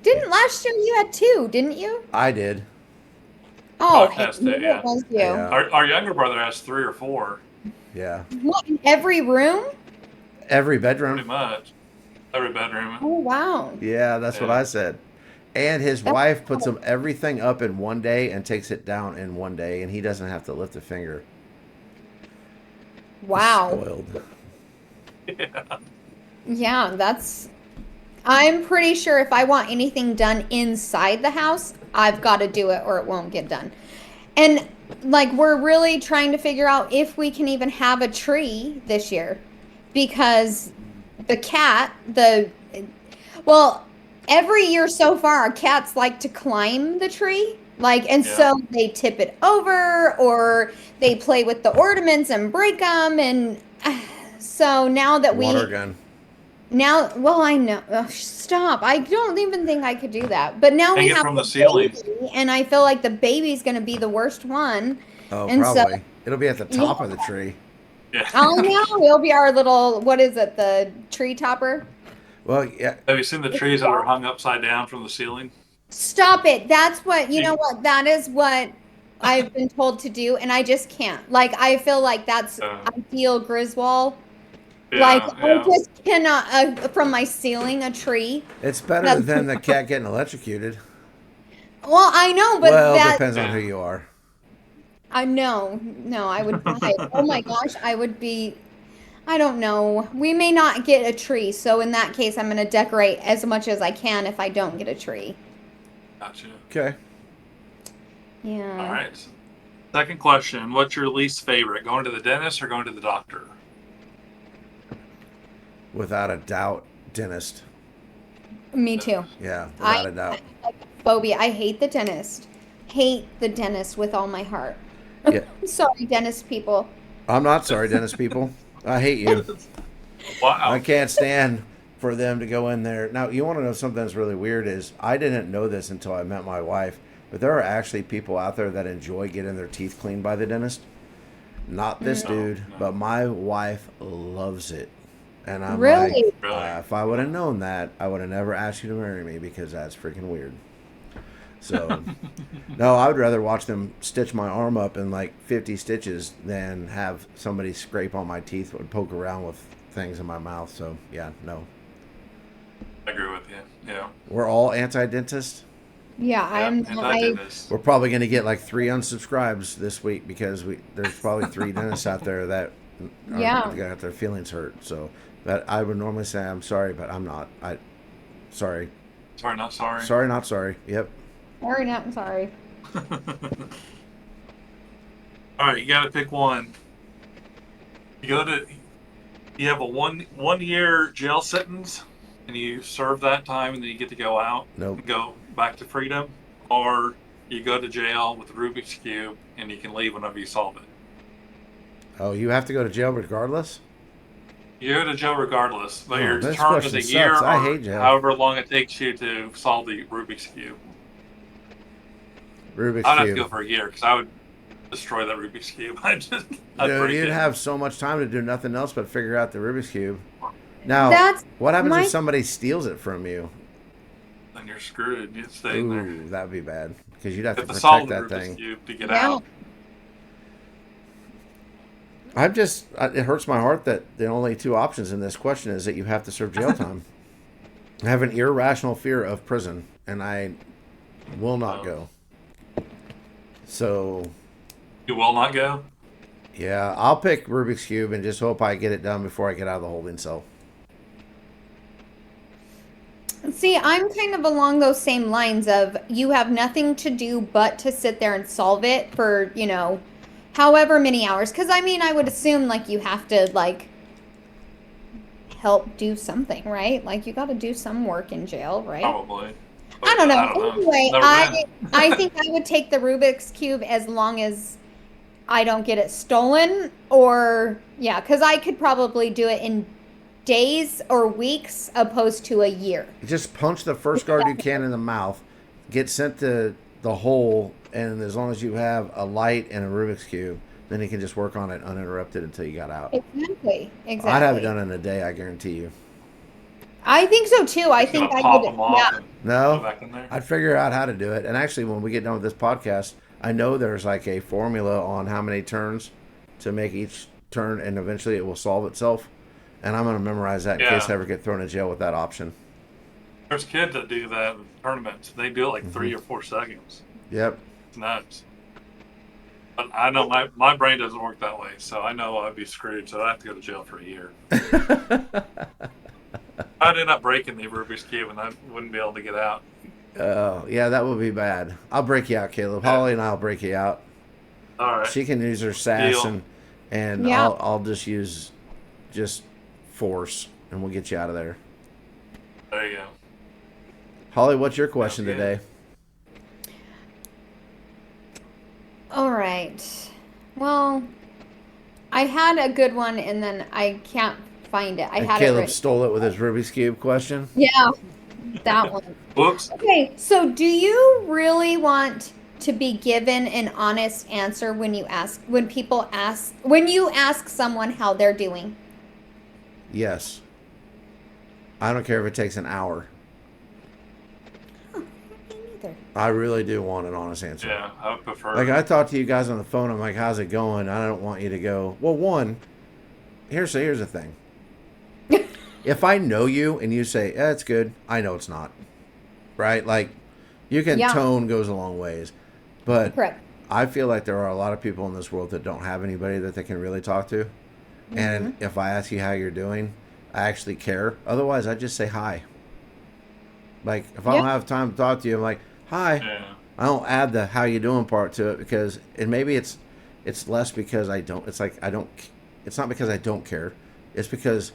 Didn't last year you had two, didn't you? I did. Oh, Podcast maybe it, yeah. it was you. Yeah. Our younger brother has 3 or 4, Yeah. What, in every room? Every pretty bedroom. much. Every bedroom. Oh, wow. Yeah, that's what Yeah. I said. And his That's wife puts him everything up in one day and takes it down in one day, and he doesn't have to lift a finger. He's Wow. spoiled. Yeah. Yeah, that's. I'm pretty sure if I want anything done inside the house, I've got to do it or it won't get done. And like, we're really trying to figure out if we can even have a tree this year because the cat, well, every year so far, our cats like to climb the tree. Like, and Yeah. so they tip it over or they play with the ornaments and break them. And so now that Water gun. well, I know. Ugh, stop. I don't even think I could do that. But now we Hang it have from the the ceiling. baby, and I feel like the baby's going to be the worst one. Oh, And so, probably. It'll be at the top of the tree. Yeah. I know he'll be our little, what is it, the tree topper? Well, yeah. Have you seen the trees that are hung upside down from the ceiling? Stop it. That's what, you know what? That is what I've been told to do, and I just can't. Like, I feel like that's ideal Griswold. Yeah, Like, yeah. I just cannot, from my ceiling, a tree. It's better That's- than the cat getting electrocuted. Well, I know, but Well, that. depends on who you are. No, I would die. Oh my gosh, I would be. I don't know. We may not get a tree, so in that case, I'm going to decorate as much as I can if I don't get a tree. Gotcha. Okay. Yeah. All right. Second question. What's your least favorite? Going to the dentist or going to the doctor? Without a doubt, dentist. Me too. Yeah, without a doubt. Phobia. I hate the dentist. Hate the dentist with all my heart. Yeah. Sorry, dentist people. I'm not sorry, dentist people. I hate you. Wow. I can't stand for them to go in there. Now, you want to know something that's really weird is I didn't know this until I met my wife, but there are actually people out there that enjoy getting their teeth cleaned by the dentist. Not this dude, but my wife loves it. And I'm Really? like, Really? if I would have known that, I would have never asked you to marry me because that's freaking weird. So, no, I would rather watch them stitch my arm up in like 50 stitches than have somebody scrape on my teeth and poke around with things in my mouth. So, yeah, no. I agree with you. Yeah. We're all anti-dentist. Yeah, I'm. Anti-dentist. We're probably going to get like 3 unsubscribes this week because there's probably 3 dentists out there that got their feelings hurt. So, that I would normally say I'm sorry, but I'm not. Sorry. Sorry, not sorry. Sorry, not sorry. Yep. Sorry, not sorry. All right, you got to pick one. You have a one year jail sentence, and you serve that time, and then you get to go out, Nope. and go back to freedom, or you go to jail with the Rubik's cube, and you can leave whenever you solve it. Oh, you have to go to jail regardless? You go to jail regardless, but Oh, your this term is question a year, sucks. I or hate jail. however long it takes you to solve the Rubik's cube. Rubik's I'd have to Cube. go for a year because I would destroy that Rubik's cube. I'd Dude, break you'd it. have so much time to do nothing else but figure out the Rubik's Cube. Now, That's what happens my- if somebody steals it from you? Then you're screwed. You'd stay in there. Ooh, that'd be bad because you'd have You to have to solve protect the that Rubik's thing. cube to get Yeah. out. It hurts my heart that the only 2 options in this question is that you have to serve jail time. I have an irrational fear of prison, and I will not go. So, You will not go? yeah, I'll pick Rubik's Cube and just hope I get it done before I get out of the holding cell. See, I'm kind of along those same lines of you have nothing to do but to sit there and solve it for, however many hours. Because, I mean, I would assume, like, you have to, like, help do something, right? Like, you got to do some work in jail, right? Probably. But I don't know. I don't know. Anyway, Never been. I think I would take the Rubik's Cube as long as I don't get it stolen, or yeah, because I could probably do it in days or weeks opposed to a year. Just punch the first card you can in the mouth, get sent to the hole, and as long as you have a light and a Rubik's Cube, then you can just work on it uninterrupted until you got out. Exactly. I'd have it done in a day, I guarantee you. I think so too. I Just think gonna I pop would. them off Yeah. and go No, back in there. I'd figure out how to do it. And actually, when we get done with this podcast, I know there's like a formula on how many turns to make each turn, and eventually it will solve itself. And I'm going to memorize that in case I ever get thrown in jail with that option. There's kids that do that in tournaments. They do it like 3 or 4 seconds. Yep. It's nuts. But I know my brain doesn't work that way, so I know I'd be screwed. So I have to go to jail for a year. I'd end up breaking the Rubik's Cube, and I wouldn't be able to get out. Oh, yeah, that would be bad. I'll break you out, Caleb. Holly and I'll break you out. All right. She can use her sass, Deal. and Yeah. I'll just use force, and we'll get you out of there. There you go. Holly, what's your question Okay. today? All right. Well, I had a good one and then I can't find it. I And had it Caleb written. stole it with his Rubik's Cube question. Yeah, that one. Whoops. Okay, so do you really want to be given an honest answer when you ask someone how they're doing? Yes. I don't care if it takes an hour. Me neither. I really do want an honest answer. Yeah, I would prefer. Like, I talk to you guys on the phone. I'm like, how's it going? I don't want you to go, well, one, here's the thing. If I know you and you say, yeah, it's good, I know it's not. Right? Like, you can Yeah. tone goes a long ways. But Correct. I feel like there are a lot of people in this world that don't have anybody that they can really talk to. And if I ask you how you're doing, I actually care. Otherwise, I just say hi. Like, if I don't Yeah. have time to talk to you, I'm like, hi. Yeah. I don't add the how you doing part to it because, and maybe it's less because I don't, it's like I don't, it's not because I don't care. It's because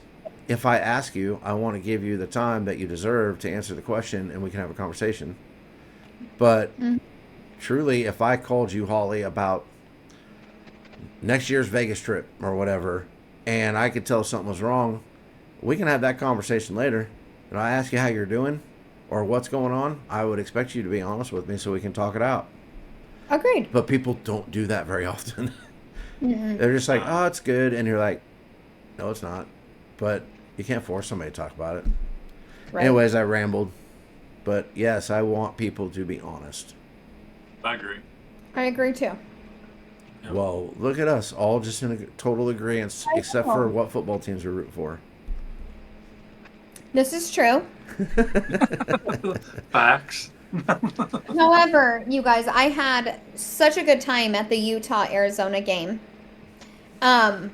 if I ask you, I want to give you the time that you deserve to answer the question and we can have a conversation. But truly, if I called you, Holly, about next year's Vegas trip or whatever, and I could tell something was wrong, we can have that conversation later. And I ask you how you're doing or what's going on, I would expect you to be honest with me so we can talk it out. Agreed. But people don't do that very often. They're just like, oh, it's good. And you're like, no, it's not. But you can't force somebody to talk about it. Right. Anyways, I rambled. But yes, I want people to be honest. I agree. I agree too. Yep. Well, look at us, all just in a total agreement, except for what football teams we root for. This is true. Facts. However, you guys, I had such a good time at the Utah-Arizona game. I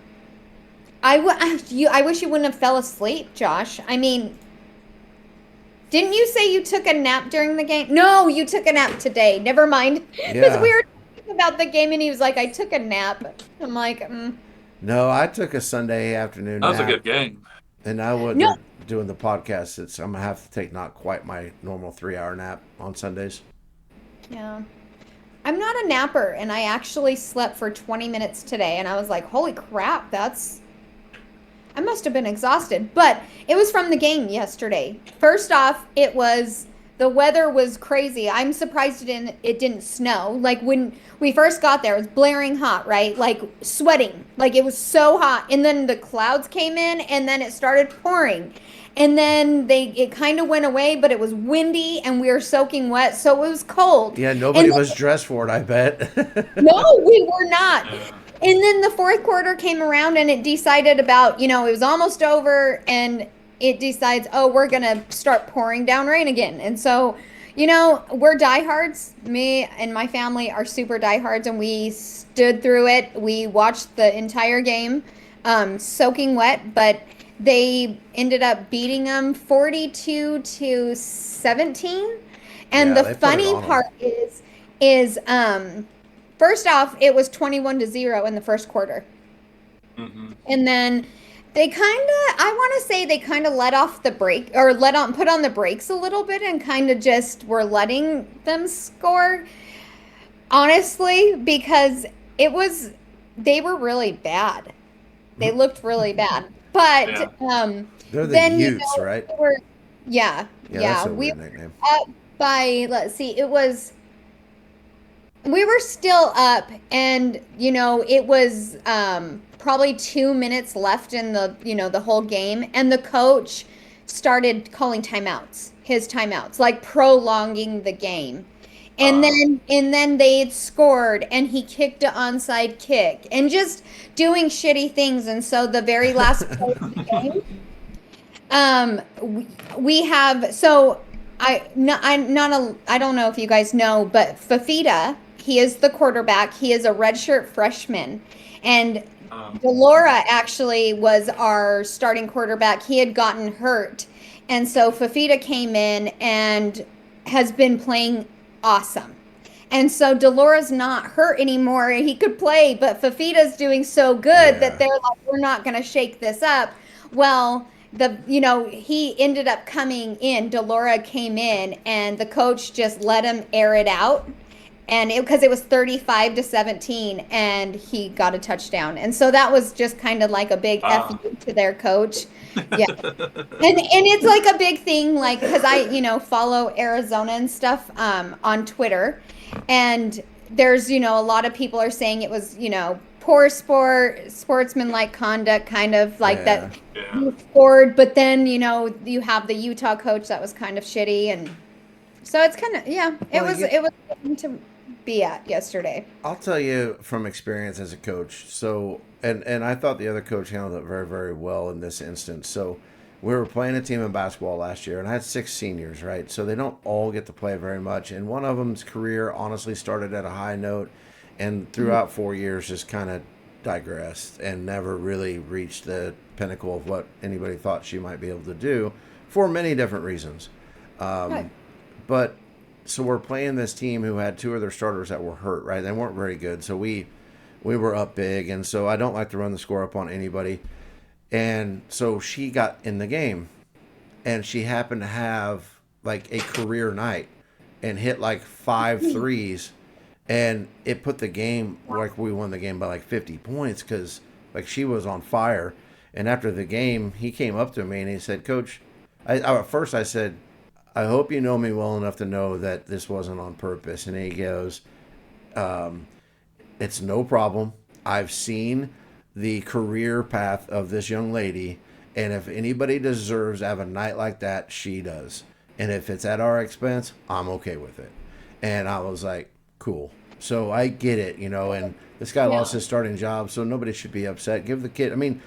wish you wouldn't have fell asleep, Josh. I mean, didn't you say you took a nap during the game? No, you took a nap today. Never mind. Because Yeah. we were talking about the game and he was like, I took a nap. I'm like, No, I took a Sunday afternoon That was a nap, good game. and I wasn't No. doing the podcast. I'm going to have to take not quite my normal 3-hour nap on Sundays. yeah. I'm not a napper, and I actually slept for 20 minutes today, and I was like, holy crap, I must have been exhausted. But it was from the game yesterday. First off, the weather was crazy. I'm surprised it didn't snow. Like, when we first got there, it was blaring hot, right? Like, sweating. Like, it was so hot. And then the clouds came in, and then it started pouring. And then it kind of went away, but it was windy, and we were soaking wet, so it was cold. Yeah, nobody And was dressed for it, I bet. No, we were not. Yeah. And then the fourth quarter came around and it decided about, it was almost over and it decides, oh, we're going to start pouring down rain again. And so, we're diehards. Me and my family are super diehards and we stood through it. We watched the entire game, soaking wet, but they ended up beating them 42-17. And Yeah, the they put it funny on 'em. part is first off, it was 21-0 in the first quarter. Mm-hmm. And then They kind of, I want to say they kind of let off the brake or put on the brakes a little bit and kind of just were letting them score. Honestly, because they were really bad. They looked really bad. But Yeah. They're the then Utes, right? we were, yeah, Yeah, yeah, that's a we weird nickname. were up by, let's see, we were still up, and it was probably 2 minutes left in the whole game, and the coach started calling timeouts, his timeouts, like prolonging the game. And then they had scored, and he kicked an onside kick, and just doing shitty things. And so the very last play of the game, we have so I don't know if you guys know, but Fafita, he is the quarterback. He is a redshirt freshman, and Delora actually was our starting quarterback. He had gotten hurt, and so Fafita came in and has been playing awesome. And so Delora's not hurt anymore. He could play, but Fafita's doing so good Yeah. that they're like, we're not going to shake this up. Well, he ended up coming in. Delora came in, and the coach just let him air it out. And because it was 35-17, and he got a touchdown. And so that was just kind of like a big F you to their coach. Yeah. And it's like a big thing, like, because I follow Arizona and stuff on Twitter. And there's, a lot of people are saying it was, poor sportsmanlike conduct, kind of like that. Yeah. You scored, but then, you have the Utah coach that was kind of shitty. And so it's kind of, yeah, it was fun to be at yesterday. I'll tell you from experience as a coach. So, and I thought the other coach handled it very, very well in this instance. So, we were playing a team in basketball last year, and I had 6 seniors, right? So they don't all get to play very much. And one of them's career honestly started at a high note, and throughout 4 years just kind of digressed and never really reached the pinnacle of what anybody thought she might be able to do for many different reasons. Right. But so we're playing this team who had 2 of their starters that were hurt, right? They weren't very good. So we were up big, and so I don't like to run the score up on anybody. And so she got in the game, and she happened to have like a career night and hit like 5 threes, and it put the game, like we won the game by like 50 points because like she was on fire. And after the game, he came up to me and he said, "Coach," at first I said, "I hope you know me well enough to know that this wasn't on purpose." And he goes, "It's no problem. I've seen the career path of this young lady, and if anybody deserves to have a night like that, she does. And if it's at our expense, I'm okay with it." And I was like, cool. So I get it, and this guy lost his starting job, so nobody should be upset. Give the kid,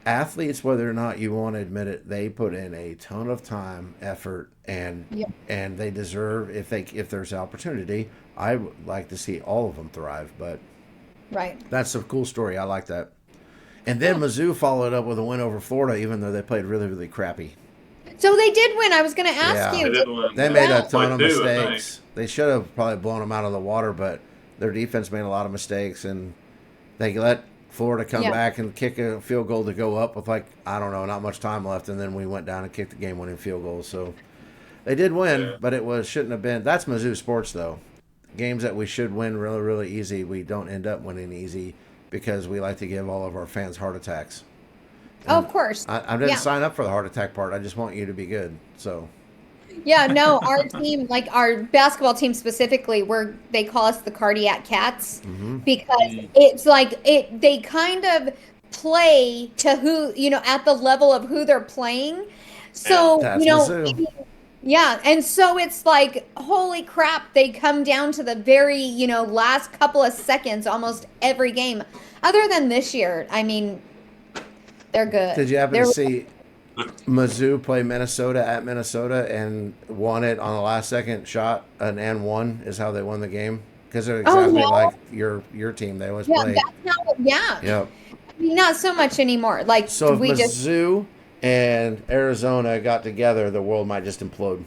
athletes, whether or not you want to admit it, they put in a ton of time, effort, and they deserve, if there's opportunity, I would like to see all of them thrive, but Right. that's a cool story. I like that. And then Mizzou followed up with a win over Florida, even though they played really, really crappy. So they did win. I was going to ask you. They made a ton Like of two, I mistakes. They should have probably blown them out of the water, but their defense made a lot of mistakes, and they let Florida come back and kick a field goal to go up with not much time left, and then we went down and kicked the game-winning field goal. So they did win, but shouldn't have been. That's Mizzou sports, though. Games that we should win really, really easy, we don't end up winning easy because we like to give all of our fans heart attacks. Oh, of course. I didn't sign up for the heart attack part. I just want you to be good. So. Yeah, no, our team, like our basketball team specifically, they call us the cardiac cats because it's like they kind of play to who, at the level of who they're playing. So, That's Mizzou. Yeah, and so it's like, holy crap, they come down to the very, last couple of seconds almost every game. Other than this year, they're good. Did you happen to see Mizzou play Minnesota at Minnesota and won it on the last second shot? An and one is how they won the game because they're exactly like your team. They always play. Yep. Not so much anymore. Like so, if Mizzou and Arizona got together, the world might just implode.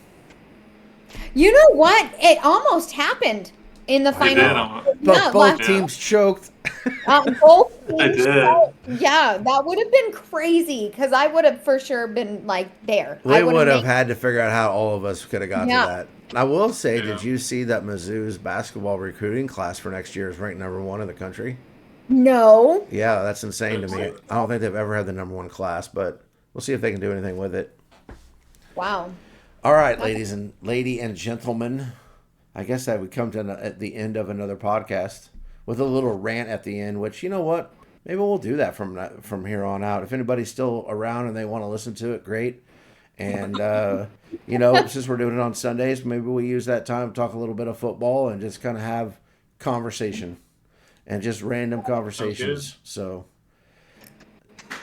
You know what? It almost happened in the final. But both teams choked. They did. Yeah, that would have been crazy because I would have for sure been like there. We I would have made- had to figure out how all of us could have got Yeah. to that. I will say, Yeah. did you see that Mizzou's basketball recruiting class for next year is ranked #1 in the country? No. Yeah, that's insane to me. I don't think they've ever had the #1 class, but we'll see if they can do anything with it. Wow. All right, lady and gentlemen, I guess that would come to at the end of another podcast with a little rant at the end. Which, you know what, maybe we'll do that from here on out. If anybody's still around and they want to listen to it, great. And you know, since we're doing it on Sundays, maybe we use that time to talk a little bit of football and just kind of have conversation and just random conversations. So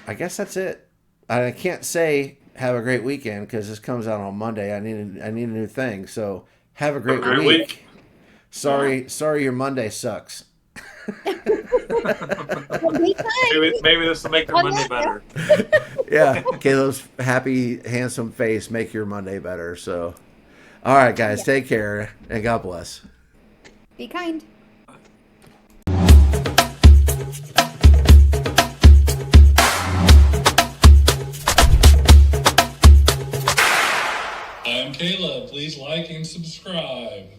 I guess that's it. I can't say have a great weekend because this comes out on Monday. I need a new thing. So have a great week. Sorry, your Monday sucks. Maybe this will make their Monday better. Yeah, Caleb's happy, handsome face make your Monday better. So, all right, guys, take care and God bless. Be kind. I'm Caleb. Please like and subscribe.